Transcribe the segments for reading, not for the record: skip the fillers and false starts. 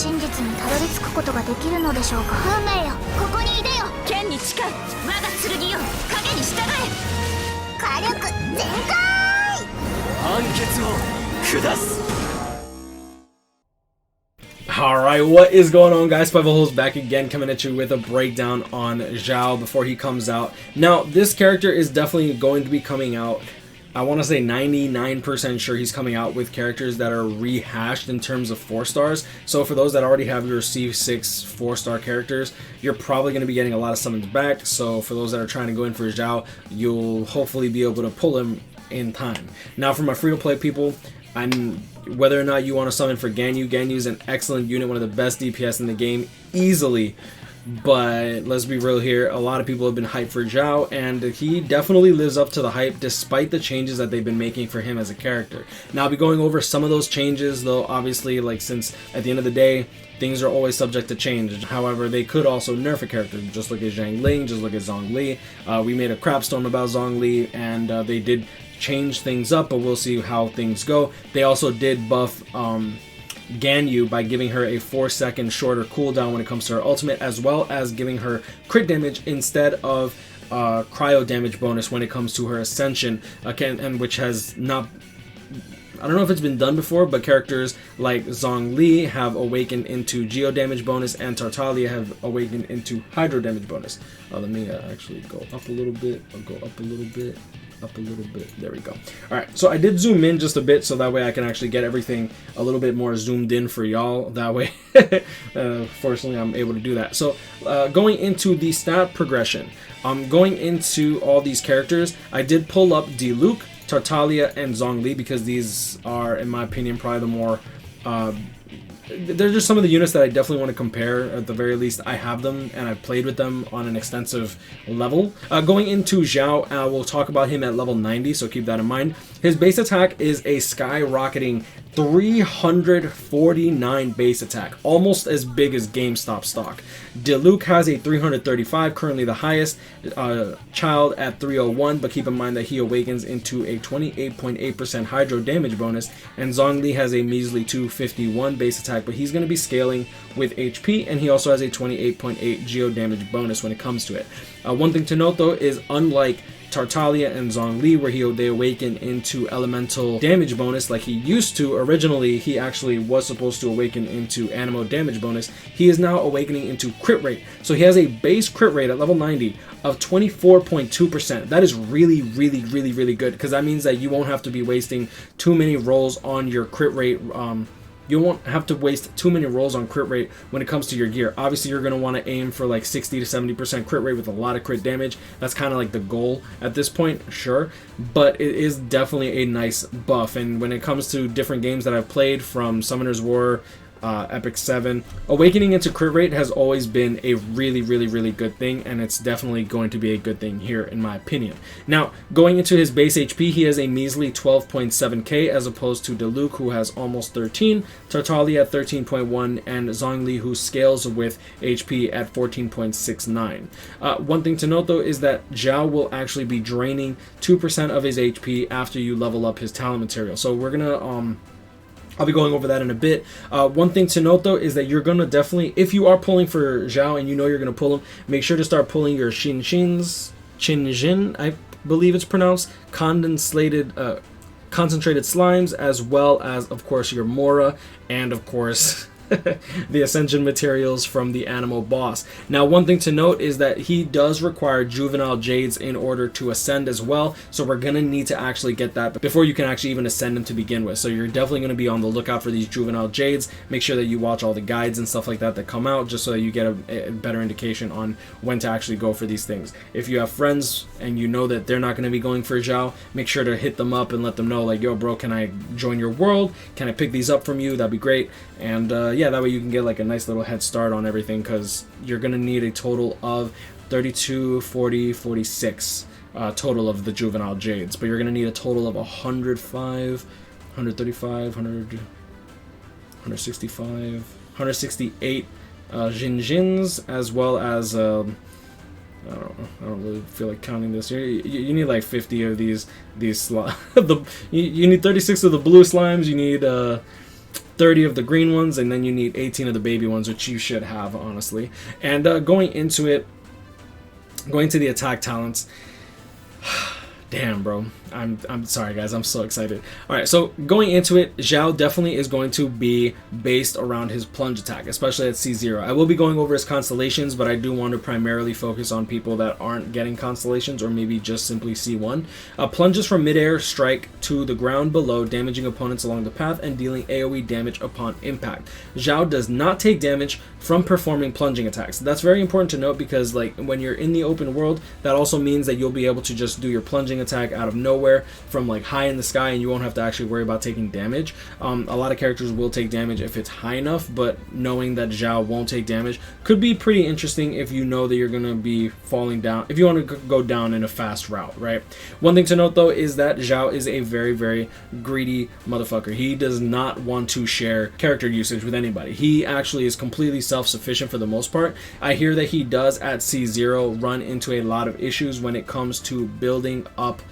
真実にたどり着くことができるのでしょうか。運命よ、ここにいでよ。剣に誓う。我が剣よ、影に従え。火力全開。判決を下す。Alright, what is going on, guys? SpitefulHopes back again, coming at you with a breakdown on Xiao before he comes out. Now, this character is definitely going to be coming out. I want to say 99% sure he's coming out with characters that are rehashed in terms of 4 stars. So for those that already have your C6 4-star characters, you're probably going to be getting a lot of summons back. So for those that are trying to go in for Xiao, you'll hopefully be able to pull him in time. Now, for my free-to-play people, whether or not you want to summon for Ganyu, Ganyu is an excellent unit, one of the best DPS in the game, easily. But let's be real here, a lot of people have been hyped for Xiao, and he definitely lives up to the hype despite the changes that they've been making for him as a character. Now, I'll be going over some of those changes, though, obviously, like, since at the end of the day, things are always subject to change. However, they could also nerf a character. Just look at Zhang Ling, just look at Zhongli. We made a crap storm about Zhongli, and they did change things up, but we'll see how things go. They also did buff Ganyu by giving her a 4-second shorter cooldown when it comes to her ultimate, as well as giving her crit damage instead of cryo damage bonus when it comes to her ascension, and which has not, I don't know if it's been done before, but characters like Zhongli have awakened into Geo damage bonus, and Tartaglia have awakened into Hydro damage bonus. Let me actually go up a little bit. I'll go up a little bit. Up a little bit. There we go. Alright, so I did zoom in just a bit so that way I can actually get everything a little bit more zoomed in for y'all. That way, fortunately, I'm able to do that. So, going into the stat progression, going into all these characters, I did pull up Diluc, Tartaglia, and Zhongli because these are, in my opinion, probably the more they're just some of the units that I definitely want to compare. At the very least, I have them and I've played with them on an extensive level. Going into Xiao, we'll talk about him at level 90, so keep that in mind. His base attack is a skyrocketing 349 base attack, almost as big as GameStop stock. Diluc has a 335, currently the highest. Child at 301, but keep in mind that he awakens into a 28.8% Hydro damage bonus, and Zhongli has a measly 251 base attack, but he's going to be scaling with HP, and he also has a 28.8 Geo damage bonus when it comes to it. One thing to note though is, unlike Tartaglia and Zhongli, where they awaken into elemental damage bonus like he used to originally, he actually was supposed to awaken into Anemo damage bonus. He is now awakening into crit rate. So he has a base crit rate at level 90 of 24.2%. That is really, really, really, really good, because that means that you won't have to be wasting too many rolls on your crit rate. You won't have to waste too many rolls on crit rate when it comes to your gear. Obviously, you're going to want to aim for like 60 to 70% crit rate with a lot of crit damage. That's kind of like the goal at this point, sure. But it is definitely a nice buff. And when it comes to different games that I've played, from Summoner's War, Epic 7, awakening into crit rate has always been a really, really, really good thing, and it's definitely going to be a good thing here in my opinion. Now, going into his base HP, he has a measly 12.7k as opposed to Diluc, who has almost 13, Tartaglia at 13.1, and Zhongli, who scales with HP at 14.69. One thing to note though is that Xiao will actually be draining 2% of his HP after you level up his talent material. So we're gonna I'll be going over that in a bit. One thing to note though is that you're gonna definitely, if you are pulling for Xiao and you know you're gonna pull him, make sure to start pulling your Xinjin, I believe it's pronounced, concentrated slimes, as well as of course your Mora, and of course the ascension materials from the Anemo boss. Now, one thing to note is that he does require juvenile jades in order to ascend as well, so we're gonna need to actually get that before you can actually even ascend him to begin with. So you're definitely gonna be on the lookout for these juvenile jades. Make sure that you watch all the guides and stuff like that that come out, just so that you get a better indication on when to actually go for these things. If you have friends and you know that they're not gonna be going for Xiao, make sure to hit them up and let them know, like, yo bro, can I join your world? Can I pick these up from you? That'd be great. And yeah, that way you can get like a nice little head start on everything, because you're gonna need a total of 32, 40, 46 total of the juvenile jades, but you're gonna need a total of 105, 135, 100, 165, 168 Jinjins, as well as I don't really feel like counting this. You need like 50 of these you need 36 of the blue slimes. You need 30 of the green ones, and then you need 18 of the baby ones, which you should have, honestly. And going to the attack talents. Damn, bro. I'm sorry, guys. I'm so excited. All right, so going into it, Xiao definitely is going to be based around his plunge attack, especially at C0. I will be going over his constellations, but I do want to primarily focus on people that aren't getting constellations or maybe just simply C1. Plunges from midair, strike to the ground below, damaging opponents along the path and dealing AoE damage upon impact. Xiao does not take damage from performing plunging attacks. That's very important to note because, like, when you're in the open world, that also means that you'll be able to just do your plunging attack out of nowhere from like high in the sky, and you won't have to actually worry about taking damage. A lot of characters will take damage if it's high enough, but knowing that Xiao won't take damage could be pretty interesting if you know that you're going to be falling down, if you want to go down in a fast route, right? One thing to note though is that Xiao is a very, very greedy motherfucker. He does not want to share character usage with anybody. He actually is completely self-sufficient for the most part. I hear that he does at C0 run into a lot of issues when it comes to building up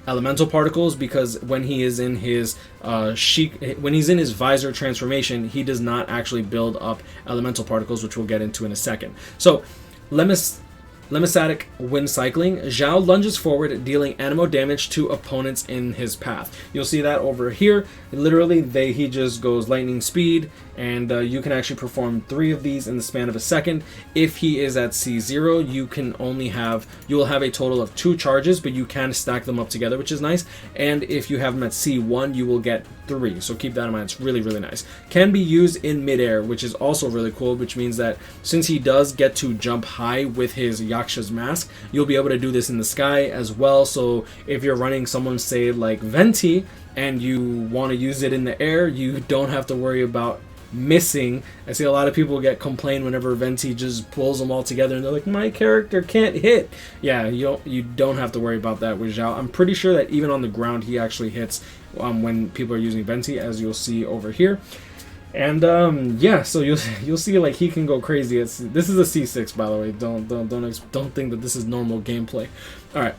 elemental particles, because when he is in his visor transformation, he does not actually build up elemental particles, which we'll get into in a second. So Lemmistatic wind cycling. Xiao lunges forward, dealing Anemo damage to opponents in his path. You'll see that over here. Literally, he just goes lightning speed, and you can actually perform 3 of these in the span of a second. If he is at C0, you will have a total of 2 charges, but you can stack them up together, which is nice. And if you have him at C1, you will get 3. So keep that in mind. It's really, really nice. Can be used in midair, which is also really cool, which means that since he does get to jump high with his Yaksha's mask, you'll be able to do this in the sky as well. So if you're running someone, say like Venti, and you want to use it in the air, you don't have to worry about missing. I see a lot of people complain whenever Venti just pulls them all together and they're like, my character can't hit. Yeah, you don't have to worry about that with Xiao. I'm pretty sure that even on the ground he actually hits when people are using Venti, as you'll see over here. And yeah, so you'll see like he can go crazy. This is a C6, by the way. Don't think that this is normal gameplay. All right.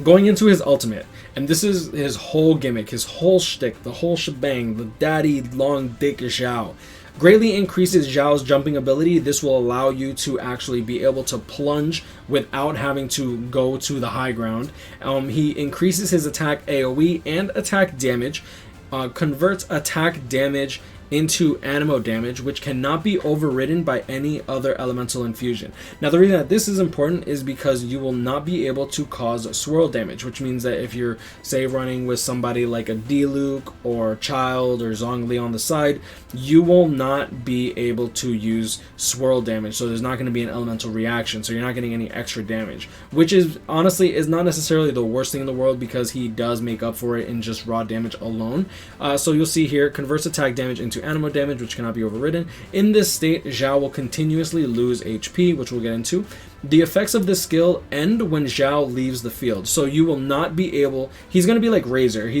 Going into his ultimate, and this is his whole gimmick, his whole shtick, the whole shebang, the daddy long dick Xiao. Greatly increases Xiao's jumping ability. This will allow you to actually be able to plunge without having to go to the high ground. He increases his attack AoE and attack damage, converts attack damage into Anemo damage, which cannot be overridden by any other elemental infusion. Now, the reason that this is important is because you will not be able to cause swirl damage, which means that if you're, say, running with somebody like a Diluc or Child or Zhongli on the side, you will not be able to use swirl damage. So there's not going to be an elemental reaction, so you're not getting any extra damage, which is honestly is not necessarily the worst thing in the world, because he does make up for it in just raw damage alone. So you'll see here, converts attack damage into Anemo damage, which cannot be overridden. In this state, Xiao will continuously lose HP, which we'll get into. The effects of this skill end when Xiao leaves the field, so you will not be able. He's going to be like Razor.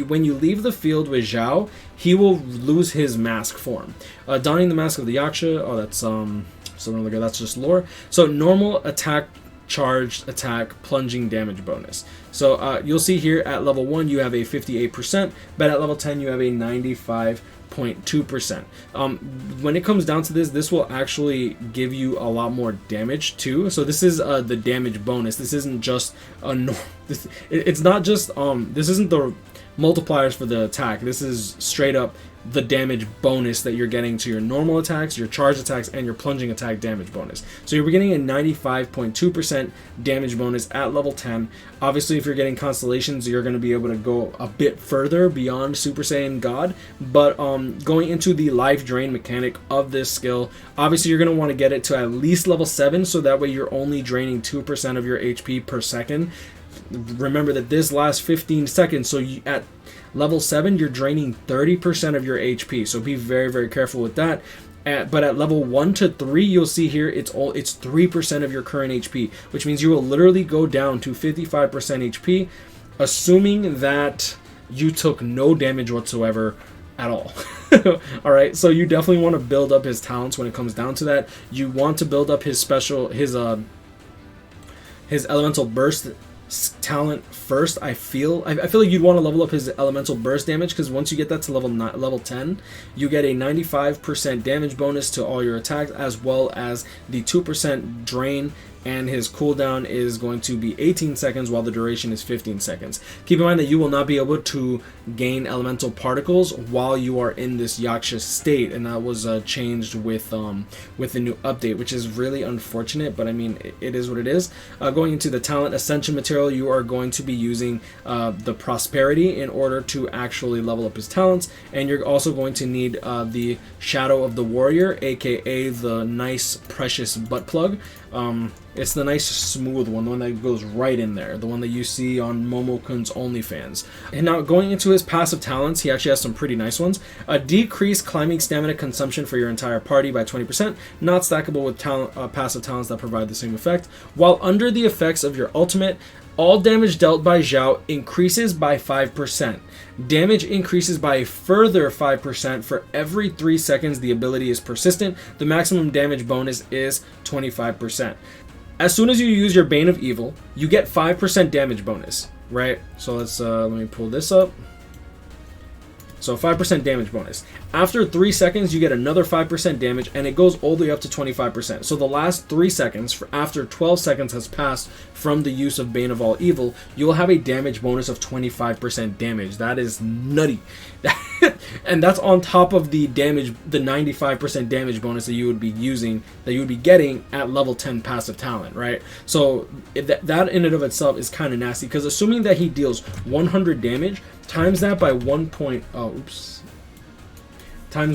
When you leave the field with Xiao, he will lose his mask form. Donning the mask of the Yaksha. Oh, that's that's just lore. So normal attack, charged attack, plunging damage bonus. So you'll see here at level 1 you have a 58%, but at level 10 you have a 95.2%. When it comes down to this will actually give you a lot more damage too. So this is the damage bonus. This isn't just it's not just this isn't the multipliers for the attack. This is straight up the damage bonus that you're getting to your normal attacks, your charge attacks, and your plunging attack damage bonus. So you're getting a 95.2% damage bonus at level 10. Obviously, if you're getting Constellations, you're going to be able to go a bit further beyond Super Saiyan God. But going into the life drain mechanic of this skill, obviously you're going to want to get it to at least level 7, so that way you're only draining 2% of your HP per second. Remember that this lasts 15 seconds, so at level 7 you're draining 30% of your HP, so be very, very careful with that. But at level 1 to 3, you'll see here it's 3% of your current HP, which means you will literally go down to 55% HP, assuming that you took no damage whatsoever at all. Alright, so you definitely want to build up his talents when it comes down to that. You want to build up his elemental burst talent first. I feel like you'd want to level up his elemental burst damage, because once you get that to level 10, you get a 95% damage bonus to all your attacks, as well as the 2% drain, and his cooldown is going to be 18 seconds while the duration is 15 seconds. Keep in mind that you will not be able to gain elemental particles while you are in this Yaksha state, and that was changed with the new update, which is really unfortunate, but I mean, it is what it is. Going into the talent ascension material, you are going to be using the prosperity in order to actually level up his talents, and you're also going to need the shadow of the warrior, aka the nice precious butt plug. It's the nice smooth one, the one that goes right in there, the one that you see on Momo-kun's OnlyFans. And now going into his passive talents, he actually has some pretty nice ones. A decreased climbing stamina consumption for your entire party by 20%, not stackable with passive talents that provide the same effect. While under the effects of your ultimate, all damage dealt by Xiao increases by 5%. Damage increases by a further 5% for every 3 seconds the ability is persistent. The maximum damage bonus is 25%. As soon as you use your Bane of Evil, you get 5% damage bonus, right? So let's let me pull this up. So 5% damage bonus. After 3 seconds, you get another 5% damage, and it goes all the way up to 25%. So the last 3 seconds, after 12 seconds has passed from the use of Bane of All Evil, you will have a damage bonus of 25% damage. That is nutty. And that's on top of the damage, the 95% damage bonus that you would be using, that you would be getting at level 10 passive talent, right? So that in and of itself is kind of nasty, because assuming that he deals 100 damage, times that by times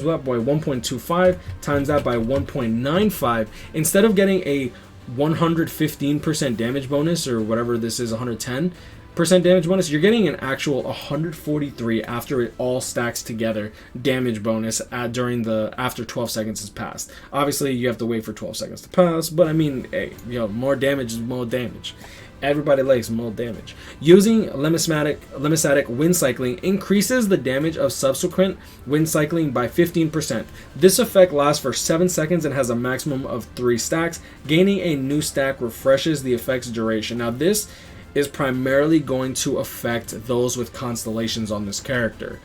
that by 1.25, times that by 1.95, instead of getting a 115% damage bonus, or whatever this is, 110% damage bonus, you're getting an actual 143 after it all stacks together damage bonus after 12 seconds has passed. Obviously you have to wait for 12 seconds to pass, but I mean, hey, more damage is more damage. Everybody likes more damage. Using Lemmisatic wind cycling increases the damage of subsequent wind cycling by 15%. This effect lasts for 7 seconds and has a maximum of 3 stacks. Gaining a new stack refreshes the effect's duration. Now this is primarily going to affect those with constellations on this character.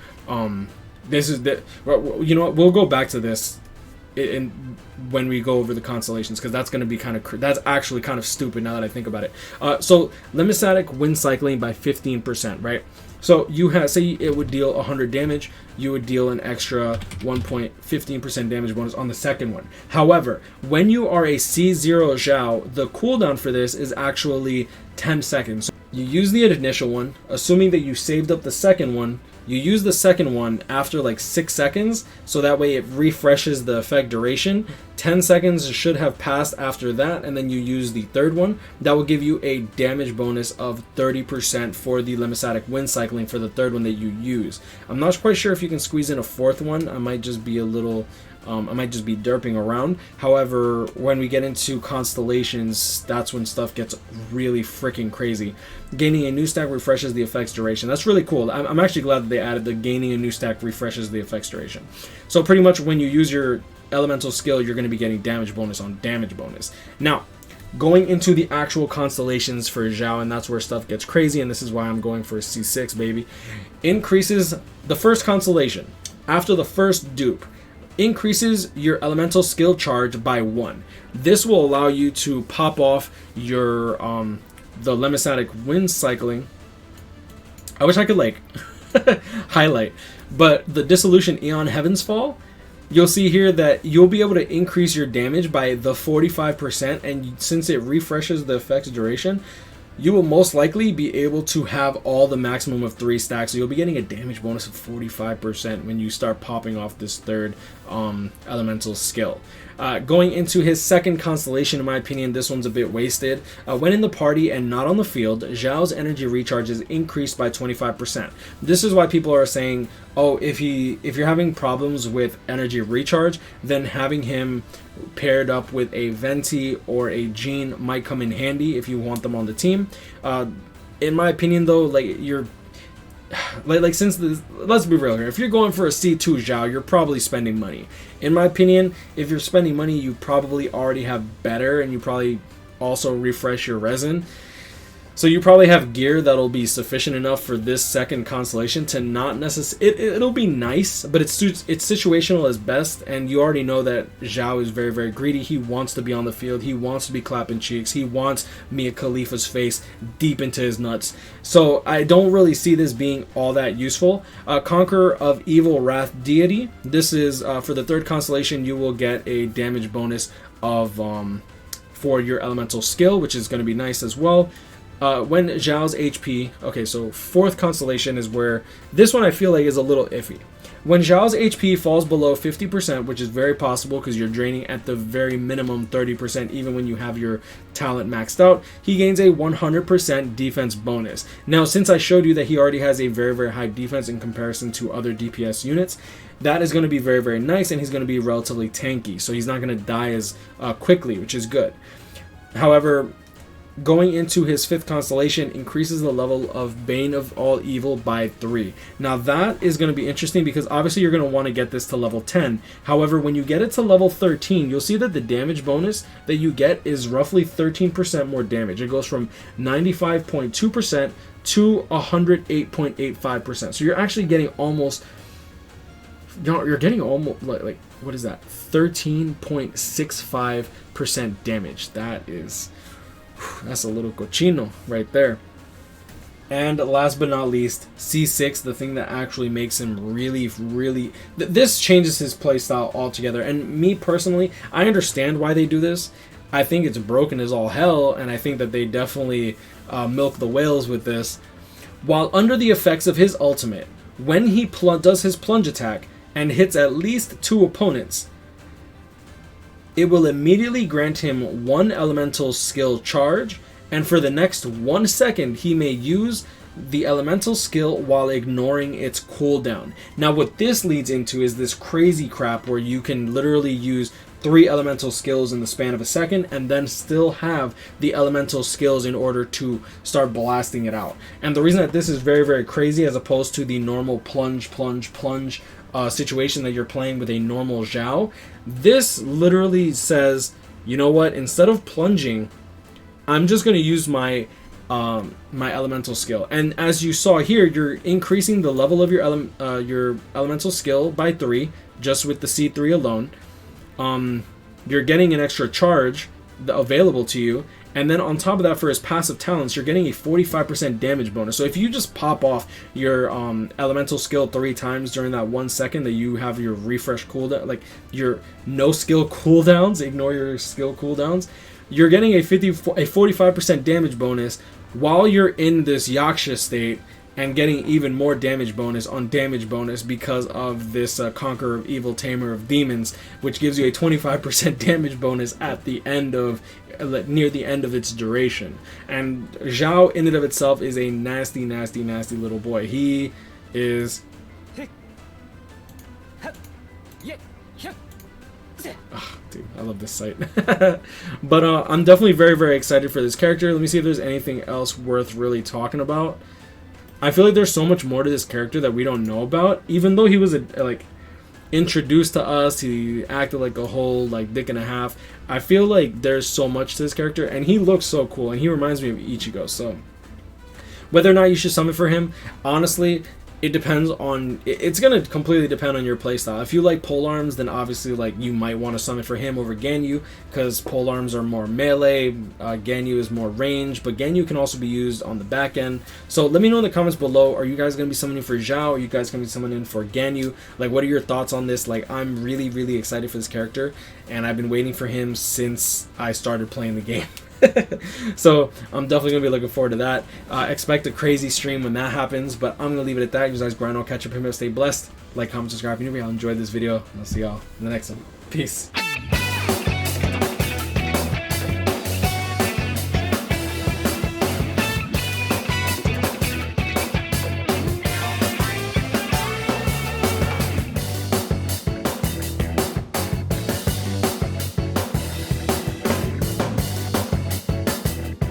This is you know what? We'll go back to this when we go over the constellations, because that's going to be that's actually kind of stupid now that I think about it. So Lemmisatic wind cycling by 15%, right? So you have, say it would deal 100 damage, you would deal an extra 1.15% damage bonus on the second one. However, when you are a C0 Xiao, the cooldown for this is actually 10 seconds. So you use the initial one, assuming that you saved up the second one. You use the second one after like 6 seconds, so that way it refreshes the effect duration. 10 seconds should have passed after that, and then you use the third one. That will give you a damage bonus of 30% for the Lemmisatic wind cycling for the third one that you use. I'm not quite sure if you can squeeze in a fourth one. I might just be derping around. However, when we get into constellations, that's when stuff gets really freaking crazy. Gaining a new stack refreshes the effect's duration. That's really cool. I'm actually glad that they added the gaining a new stack refreshes the effect's duration. So pretty much when you use your elemental skill, you're going to be getting damage bonus on damage bonus. Now, going into the actual constellations for Xiao, and that's where stuff gets crazy, and this is why I'm going for a C6, baby. Increases the first constellation. After the first dupe, increases your elemental skill charge by 1. This will allow you to pop off your the Lemmisatic wind cycling. I wish I could like highlight, but the Dissolution Eon Heaven's Fall, you'll see here that you'll be able to increase your damage by the 45%, and since it refreshes the effect's duration, you will most likely be able to have all the maximum of 3 stacks. So you'll be getting a damage bonus of 45% when you start popping off this third elemental skill. Going into his second constellation, in my opinion, this one's a bit wasted. When in the party and not on the field, Xiao's energy recharge is increased by 25%. This is why people are saying, oh, if you're having problems with energy recharge, then having him paired up with a Venti or a Jean might come in handy if you want them on the team. In my opinion, though, let's be real here. If you're going for a C2 Xiao, you're probably spending money. In my opinion, if you're spending money, you probably already have better, and you probably also refresh your resin. So you probably have gear that'll be sufficient enough for this second constellation to not necessarily... It'll be nice, but it's situational as best, and you already know that Xiao is very, very greedy. He wants to be on the field. He wants to be clapping cheeks. He wants Mia Khalifa's face deep into his nuts. So I don't really see this being all that useful. Conqueror of Evil Wrath Deity. This is, for the third constellation, you will get a damage bonus of for your elemental skill, which is going to be nice as well. When Xiao's HP, okay, so fourth constellation is where this one I feel like is a little iffy. When Xiao's HP falls below 50%, which is very possible because you're draining at the very minimum 30% even when you have your talent maxed out, he gains a 100% defense bonus. Now, since I showed you that he already has a very, very high defense in comparison to other DPS units, that is going to be very, very nice, and he's going to be relatively tanky, so he's not going to die as quickly, which is good. However, going into his fifth constellation increases the level of Bane of All Evil by 3. Now that is going to be interesting because obviously you're going to want to get this to level 10. However, when you get it to level 13, you'll see that the damage bonus that you get is roughly 13% more damage. It goes from 95.2% to 108.85%. So you're actually getting almost... You're getting almost... like what is that? 13.65% damage. That is... That's a little cochino right there. And last but not least, C6, the thing that actually makes him really, really... This changes his playstyle altogether. And me personally, I understand why they do this. I think it's broken as all hell, and I think that they definitely milk the whales with this. While under the effects of his ultimate, when he does his plunge attack and hits at least 2 opponents, it will immediately grant him 1 elemental skill charge, and for the next 1 second he may use the elemental skill while ignoring its cooldown. Now what this leads into is this crazy crap where you can literally use 3 elemental skills in the span of a second and then still have the elemental skills in order to start blasting it out. And the reason that this is very, very crazy as opposed to the normal plunge situation that you're playing with a normal Xiao, this literally says, you know what, instead of plunging, I'm just going to use my my elemental skill. And as you saw here, you're increasing the level of your elemental skill by 3 just with the C3 alone. You're getting an extra charge available to you, and then on top of that, for his passive talents, you're getting a 45% damage bonus. So if you just pop off your elemental skill 3 times during that 1 second that you have your refresh cooldown, like your no skill cooldowns, ignore your skill cooldowns, you're getting a 45% damage bonus while you're in this Yaksha state, and getting even more damage bonus on damage bonus because of this Conqueror of Evil, Tamer of Demons, which gives you a 25% damage bonus at the end of near the end of its duration. And Xiao in and of itself is a nasty, nasty, nasty little boy. He is... Oh, dude, I love this site. But I'm definitely very, very excited for this character. Let me see if there's anything else worth really talking about. I feel like there's so much more to this character that we don't know about. Even though he was introduced to us, he acted like a whole dick and a half. I feel like there's so much to this character, and he looks so cool, and he reminds me of Ichigo. So whether or not you should summon for him, honestly, it depends on... It's going to completely depend on your playstyle. If you like polearms, then obviously you might want to summon for him over Ganyu, because polearms are more melee, Ganyu is more range, but Ganyu can also be used on the back end. So let me know in the comments below, are you guys going to be summoning for Xiao? Are you guys going to be summoning for Ganyu? What are your thoughts on this? I'm really, really excited for this character, and I've been waiting for him since I started playing the game. So I'm definitely going to be looking forward to that. Expect a crazy stream when that happens, but I'm going to leave it at that. You guys grind, I'll catch up here. Stay blessed. Like, comment, subscribe if you're new. I'll enjoy this video, and I'll see y'all in the next one. Peace.